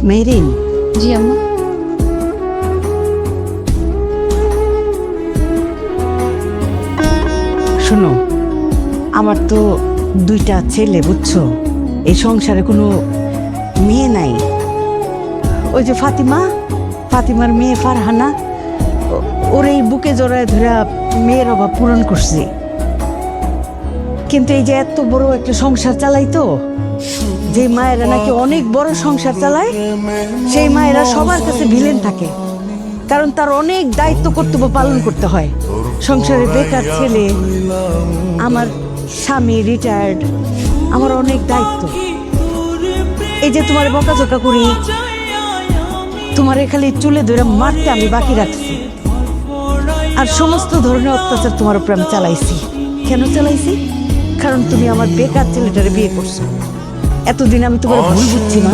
মেহরিন, জি আম্মা। শোনো, আমার তো দুইটা ছেলে, বুঝছো? এই সংসারে কোনো মেয়ে নাই। ওই যে ফাতিমার মেয়ে ফারহানা, ওর এই বুকে জড়ায় ধরে মেয়ের অভাব পূরণ করছি। কিন্তু এই যে এত বড় একটা সংসার চালাই, তো যে মায়েরা নাকি অনেক বড় সংসার চালায়, সেই মায়েরা সবার কাছে ভিলেন থাকে, কারণ তার অনেক দায়িত্ব কর্তব্য পালন করতে হয়। সংসারে বেকার ছেলে, আমার স্বামী রিটায়ার্ড, আমার অনেক দায়িত্ব। এই যে তোমার বকাঝকা করি, তোমার খালি চুলে ধরে মারতে আমি বাকি রাখছি, আর সমস্ত ধরনের অত্যাচার তোমার উপর আমি চালাইছি। কেন চালাইছি? কারণ তুমি আমার বেকার ছেলেটারে বিয়ে করছো। এতদিন আমি তোমার ভুল বুঝছি না।